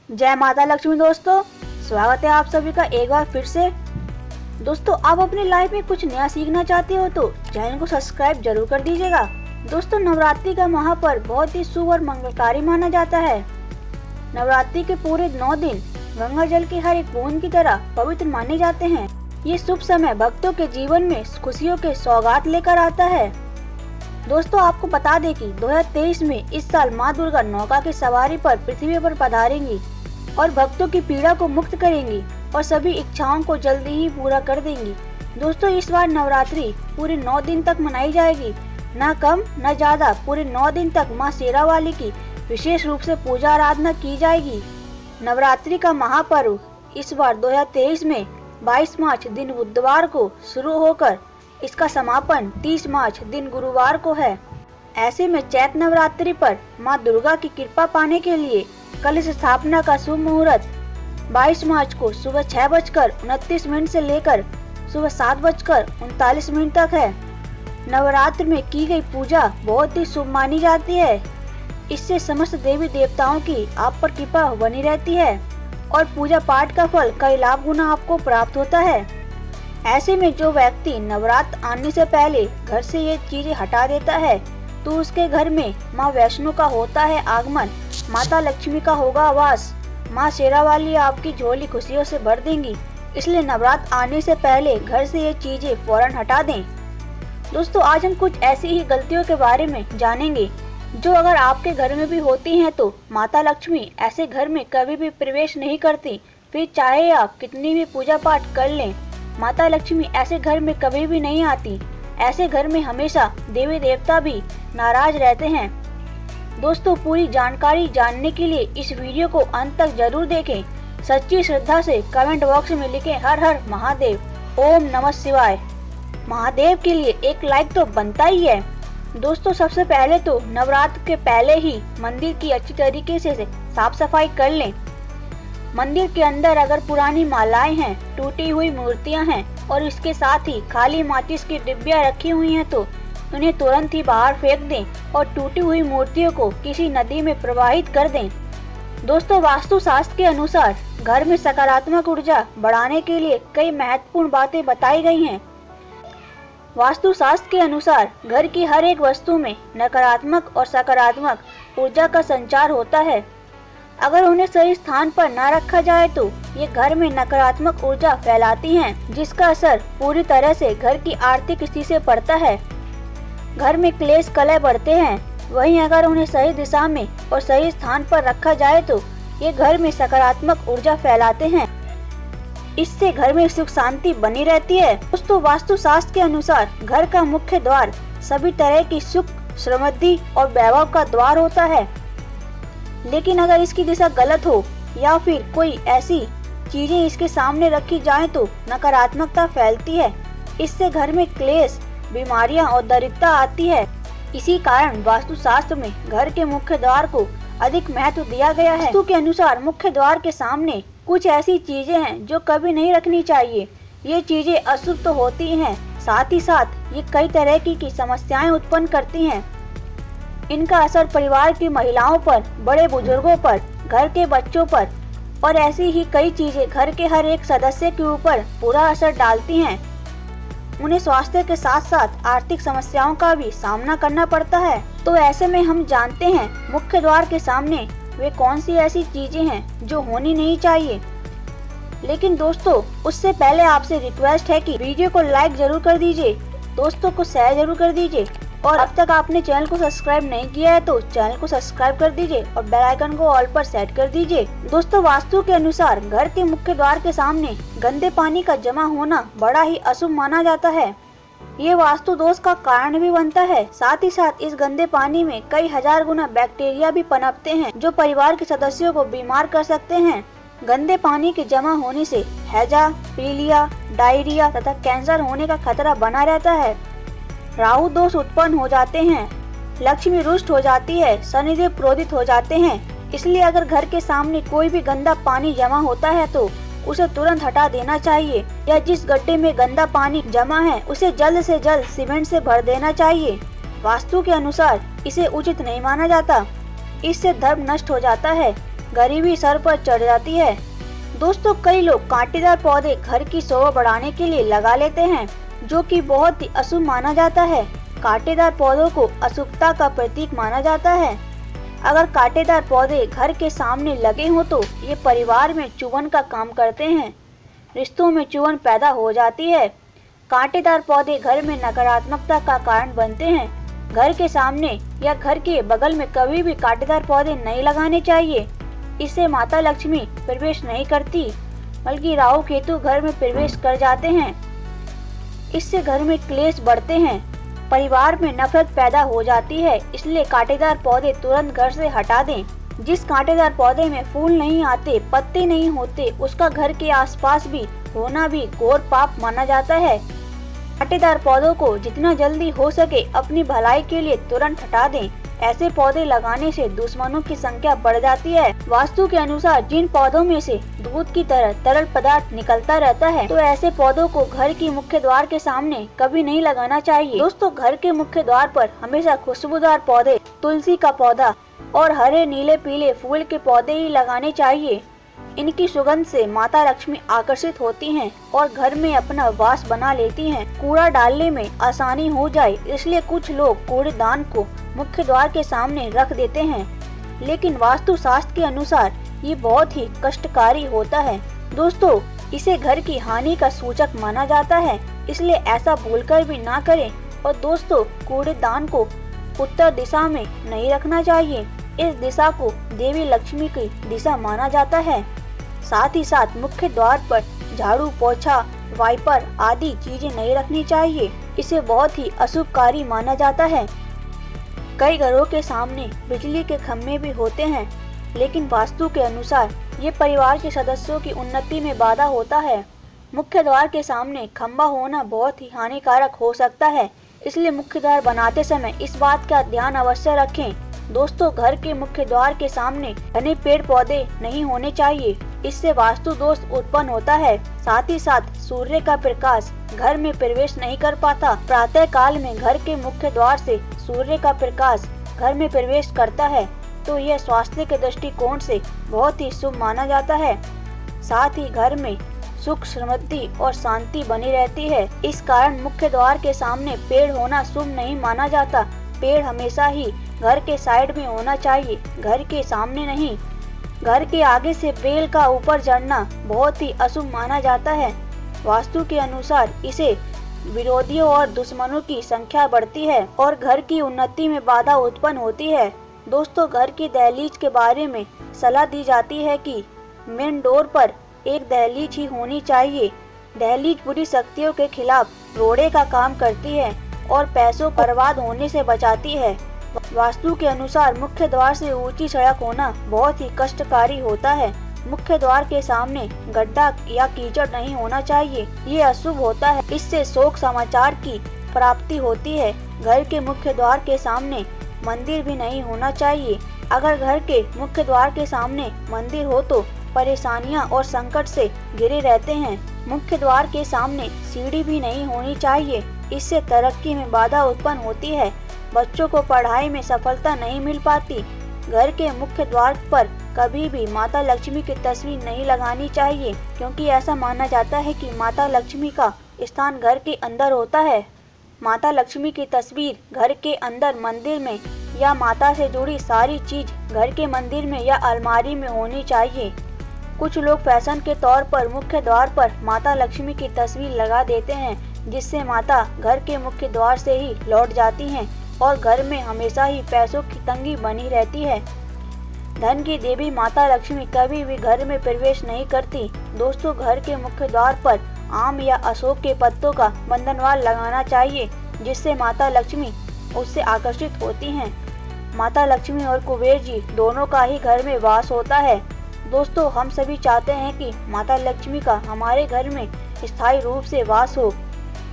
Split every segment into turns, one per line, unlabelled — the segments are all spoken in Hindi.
जय माता लक्ष्मी। दोस्तों स्वागत है आप सभी का एक बार फिर से। दोस्तों आप अपनी लाइफ में कुछ नया सीखना चाहते हो तो चैनल को सब्सक्राइब जरूर कर दीजिएगा। दोस्तों नवरात्रि का महापर्व बहुत ही शुभ और मंगलकारी माना जाता है। नवरात्रि के पूरे 9 दिन गंगा जल के हर एक बूंद की तरह पवित्र माने जाते हैं। ये शुभ समय भक्तों के जीवन में खुशियों के सौगात लेकर आता है। दोस्तों आपको बता दें कि 2023 में इस साल माँ दुर्गा नौका की सवारी पर पृथ्वी पर पधारेंगी और भक्तों की पीड़ा को मुक्त करेंगी और सभी इच्छाओं को जल्दी ही पूरा कर देंगी। दोस्तों इस बार नवरात्रि पूरे 9 दिन तक मनाई जाएगी, न कम न ज्यादा। पूरे 9 दिन तक माँ शेरावाली की विशेष रूप से पूजा आराधना की जाएगी। नवरात्रि का महापर्व इस बार 2023 में 22 मार्च दिन बुधवार को शुरू होकर इसका समापन 30 मार्च दिन गुरुवार को है। ऐसे में चैत्र नवरात्रि पर मां दुर्गा की कृपा पाने के लिए कलश स्थापना का शुभ मुहूर्त 22 मार्च को सुबह 6:29 से लेकर सुबह 7:39 तक है। नवरात्र में की गई पूजा बहुत ही शुभ मानी जाती है। इससे समस्त देवी देवताओं की आप पर कृपा बनी रहती है और पूजा पाठ का फल कई लाभ गुना आपको प्राप्त होता है। ऐसे में जो व्यक्ति नवरात्र आने से पहले घर से ये चीजें हटा देता है तो उसके घर में माँ वैष्णो का होता है आगमन, माता लक्ष्मी का होगा वास। माँ शेरावाली आपकी झोली खुशियों से भर देंगी। इसलिए नवरात्र आने से पहले घर से ये चीजें फौरन हटा दें। दोस्तों आज हम कुछ ऐसी ही गलतियों के बारे में जानेंगे जो अगर आपके घर में भी होती हैं तो माता लक्ष्मी ऐसे घर में कभी भी प्रवेश नहीं करती। फिर चाहे आप कितनी भी पूजा पाठ कर लें, माता लक्ष्मी ऐसे घर में कभी भी नहीं आती। ऐसे घर में हमेशा देवी देवता भी नाराज रहते हैं। दोस्तों पूरी जानकारी जानने के लिए इस वीडियो को अंत तक जरूर देखें। सच्ची श्रद्धा से कमेंट बॉक्स में लिखें हर हर महादेव, ओम नमः शिवाय। महादेव के लिए एक लाइक तो बनता ही है। दोस्तों सबसे पहले तो नवरात्र के पहले ही मंदिर की अच्छी तरीके से साफ सफाई कर लें। मंदिर के अंदर अगर पुरानी मालाएं हैं, टूटी हुई मूर्तियां हैं और इसके साथ ही खाली माचिस की डिब्बियां रखी हुई हैं तो उन्हें तुरंत ही बाहर फेंक दें और टूटी हुई मूर्तियों को किसी नदी में प्रवाहित कर दें। दोस्तों वास्तु शास्त्र के अनुसार घर में सकारात्मक ऊर्जा बढ़ाने के लिए कई महत्वपूर्ण बातें बताई गई हैं। वास्तु शास्त्र के अनुसार घर की हर एक वस्तु में नकारात्मक और सकारात्मक ऊर्जा का संचार होता है। अगर उन्हें सही स्थान पर न रखा जाए तो ये घर में नकारात्मक ऊर्जा फैलाती हैं, जिसका असर पूरी तरह से घर की आर्थिक स्थिति से पड़ता है। घर में क्लेश कलह बढ़ते हैं। वहीं अगर उन्हें सही दिशा में और सही स्थान पर रखा जाए तो ये घर में सकारात्मक ऊर्जा फैलाते हैं। इससे घर में सुख शांति बनी रहती है। दोस्तों वास्तु शास्त्र के अनुसार घर का मुख्य द्वार सभी तरह की सुख, समृद्धि और वैभव का द्वार होता है। लेकिन अगर इसकी दिशा गलत हो या फिर कोई ऐसी चीजें इसके सामने रखी जाएं तो नकारात्मकता फैलती है। इससे घर में क्लेश, बीमारियां और दरिद्रता आती है। इसी कारण वास्तु शास्त्र में घर के मुख्य द्वार को अधिक महत्व दिया गया है। वास्तु के अनुसार मुख्य द्वार के सामने कुछ ऐसी चीजें हैं जो कभी नहीं रखनी चाहिए। ये चीजें अशुभ तो होती हैं, साथ ही साथ ये कई तरह की समस्याएं उत्पन्न करती हैं। इनका असर परिवार की महिलाओं पर, बड़े बुजुर्गों पर, घर के बच्चों पर और ऐसी ही कई चीजें घर के हर एक सदस्य के ऊपर बुरा असर डालती हैं। उन्हें स्वास्थ्य के साथ साथ आर्थिक समस्याओं का भी सामना करना पड़ता है। तो ऐसे में हम जानते हैं मुख्य द्वार के सामने वे कौन सी ऐसी चीजें हैं जो होनी नहीं चाहिए। लेकिन दोस्तों उससे पहले आपसे रिक्वेस्ट है कि वीडियो को लाइक जरूर कर दीजिए, दोस्तों को शेयर जरूर कर दीजिए और अब तक आपने चैनल को सब्सक्राइब नहीं किया है तो चैनल को सब्सक्राइब कर दीजिए और बेल आइकन को ऑल पर सेट कर दीजिए। दोस्तों वास्तु के अनुसार घर के मुख्य द्वार के सामने गंदे पानी का जमा होना बड़ा ही अशुभ माना जाता है। ये वास्तु दोष का कारण भी बनता है। साथ ही साथ इस गंदे पानी में कई हजार गुना बैक्टीरिया भी पनपते हैं जो परिवार के सदस्यों को बीमार कर सकते हैं। गंदे पानी के जमा होने से हैजा, पीलिया, डायरिया तथा कैंसर होने का खतरा बना रहता है। राहु दोष उत्पन्न हो जाते हैं, लक्ष्मी रुष्ट हो जाती है, शनिदेव क्रोधित हो जाते हैं। इसलिए अगर घर के सामने कोई भी गंदा पानी जमा होता है तो उसे तुरंत हटा देना चाहिए या जिस गड्ढे में गंदा पानी जमा है उसे जल्द से जल्द सीमेंट से भर देना चाहिए। वास्तु के अनुसार इसे उचित नहीं माना जाता। इससे धर्म नष्ट हो जाता है। गरीबी सर पर चढ़ जाती है। दोस्तों, कई लोग कांटेदार पौधे घर की शोभा बढ़ाने के लिए लगा लेते हैं, जो कि बहुत ही अशुभ माना जाता है। कांटेदार पौधों को अशुभता का प्रतीक माना जाता है। अगर कांटेदार पौधे घर के सामने लगे हों तो ये परिवार में चुभन का काम करते हैं, रिश्तों में चुभन पैदा हो जाती है। कांटेदार पौधे घर में नकारात्मकता का कारण बनते हैं। घर के सामने या घर के बगल में कभी भी कांटेदार पौधे नहीं लगाने चाहिए। इससे माता लक्ष्मी प्रवेश नहीं करती, बल्कि राहु केतु घर में प्रवेश कर जाते हैं। इससे घर में क्लेश बढ़ते हैं, परिवार में नफरत पैदा हो जाती है। इसलिए कांटेदार पौधे तुरंत घर से हटा दें। जिस कांटेदार पौधे में फूल नहीं आते, पत्ते नहीं होते, उसका घर के आसपास भी होना भी घोर पाप माना जाता है। कांटेदार पौधों को जितना जल्दी हो सके अपनी भलाई के लिए तुरंत हटा दें। ऐसे पौधे लगाने से दुश्मनों की संख्या बढ़ जाती है। वास्तु के अनुसार जिन पौधों में से दूध की तरह तरल पदार्थ निकलता रहता है, तो ऐसे पौधों को घर की मुख्य द्वार के सामने कभी नहीं लगाना चाहिए। दोस्तों, घर के मुख्य द्वार पर हमेशा खुशबूदार पौधे, तुलसी का पौधा और हरे नीले पीले फूल के पौधे ही लगाने चाहिए। इनकी सुगंध से माता लक्ष्मी आकर्षित होती हैं और घर में अपना वास बना लेती हैं। कूड़ा डालने में आसानी हो जाए, इसलिए कुछ लोग कूड़ेदान को मुख्य द्वार के सामने रख देते हैं, लेकिन वास्तु शास्त्र के अनुसार ये बहुत ही कष्टकारी होता है। दोस्तों, इसे घर की हानि का सूचक माना जाता है, इसलिए ऐसा भूलकर भी ना करें। और दोस्तों, कूड़ेदान को उत्तर दिशा में नहीं रखना चाहिए। इस दिशा को देवी लक्ष्मी की दिशा माना जाता है। साथ ही साथ मुख्य द्वार पर झाड़ू, पोछा, वाइपर आदि चीजें नहीं रखनी चाहिए। इसे बहुत ही अशुभकारी माना जाता है। कई घरों के सामने बिजली के खम्भे भी होते हैं, लेकिन वास्तु के अनुसार ये परिवार के सदस्यों की उन्नति में बाधा होता है। मुख्य द्वार के सामने खंभा होना बहुत ही हानिकारक हो सकता है, इसलिए मुख्य द्वार बनाते समय इस बात का ध्यान अवश्य रखें। दोस्तों, घर के मुख्य द्वार के सामने घने पेड़ पौधे नहीं होने चाहिए, इससे वास्तु दोष उत्पन्न होता है। साथ ही साथ सूर्य का प्रकाश घर में प्रवेश नहीं कर पाता। प्रातः काल में घर के मुख्य द्वार से सूर्य का प्रकाश घर में प्रवेश करता है, तो यह स्वास्थ्य के दृष्टिकोण से बहुत ही शुभ माना जाता है। साथ ही घर में सुख, समृद्धि और शांति बनी रहती है। इस कारण मुख्य द्वार के सामने पेड़ होना शुभ नहीं माना जाता। पेड़ हमेशा ही घर के साइड में होना चाहिए, घर के सामने नहीं। घर के आगे से बेल का ऊपर चढ़ना बहुत ही अशुभ माना जाता है। वास्तु के अनुसार इसे विरोधियों और दुश्मनों की संख्या बढ़ती है और घर की उन्नति में बाधा उत्पन्न होती है। दोस्तों, घर की दहलीज के बारे में सलाह दी जाती है कि मेन डोर पर एक दहलीज ही होनी चाहिए। दहलीज बुरी शक्तियों के खिलाफ रोड़े का काम करती है और पैसों बर्बाद होने से बचाती है। वास्तु के अनुसार मुख्य द्वार से ऊंची सड़क होना बहुत ही कष्टकारी होता है। मुख्य द्वार के सामने गड्ढा या कीचड़ नहीं होना चाहिए, ये अशुभ होता है। इससे शोक समाचार की प्राप्ति होती है। घर के मुख्य द्वार के सामने मंदिर भी नहीं होना चाहिए। अगर घर के मुख्य द्वार के सामने मंदिर हो तो परेशानियां और संकट से घिरे रहते हैं। मुख्य द्वार के सामने सीढ़ी भी नहीं होनी चाहिए, इससे तरक्की में बाधा उत्पन्न होती है। बच्चों को पढ़ाई में सफलता नहीं मिल पाती। घर के मुख्य द्वार पर कभी भी माता लक्ष्मी की तस्वीर नहीं लगानी चाहिए, क्योंकि ऐसा माना जाता है कि माता लक्ष्मी का स्थान घर के अंदर होता है। माता लक्ष्मी की तस्वीर घर के अंदर मंदिर में या माता से जुड़ी सारी चीज घर के मंदिर में या अलमारी में होनी चाहिए। कुछ लोग फैशन के तौर पर मुख्य द्वार पर माता लक्ष्मी की तस्वीर लगा देते हैं, जिससे माता घर के मुख्य द्वार से ही लौट जाती हैं और घर में हमेशा ही पैसों की तंगी बनी रहती है। धन की देवी माता लक्ष्मी कभी भी घर में प्रवेश नहीं करती। दोस्तों, घर के मुख्य द्वार पर आम या अशोक के पत्तों का बंधनवाल लगाना चाहिए, जिससे माता लक्ष्मी उससे आकर्षित होती हैं। माता लक्ष्मी और कुबेर जी दोनों का ही घर में वास होता है। दोस्तों, हम सभी चाहते हैं कि माता लक्ष्मी का हमारे घर में स्थायी रूप से वास हो।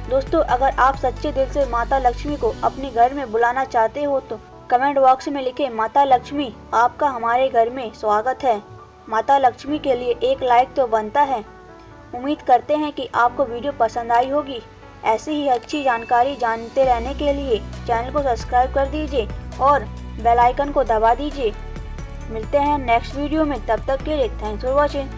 दोस्तों, अगर आप सच्चे दिल से माता लक्ष्मी को अपने घर में बुलाना चाहते हो तो कमेंट बॉक्स में लिखें, माता लक्ष्मी आपका हमारे घर में स्वागत है। माता लक्ष्मी के लिए एक लाइक तो बनता है। उम्मीद करते हैं कि आपको वीडियो पसंद आई होगी। ऐसी ही अच्छी जानकारी जानते रहने के लिए चैनल को सब्सक्राइब कर दीजिए और बेल आइकन को दबा दीजिए। मिलते हैं नेक्स्ट वीडियो में, तब तक के लिए थैंक्स फॉर वॉचिंग।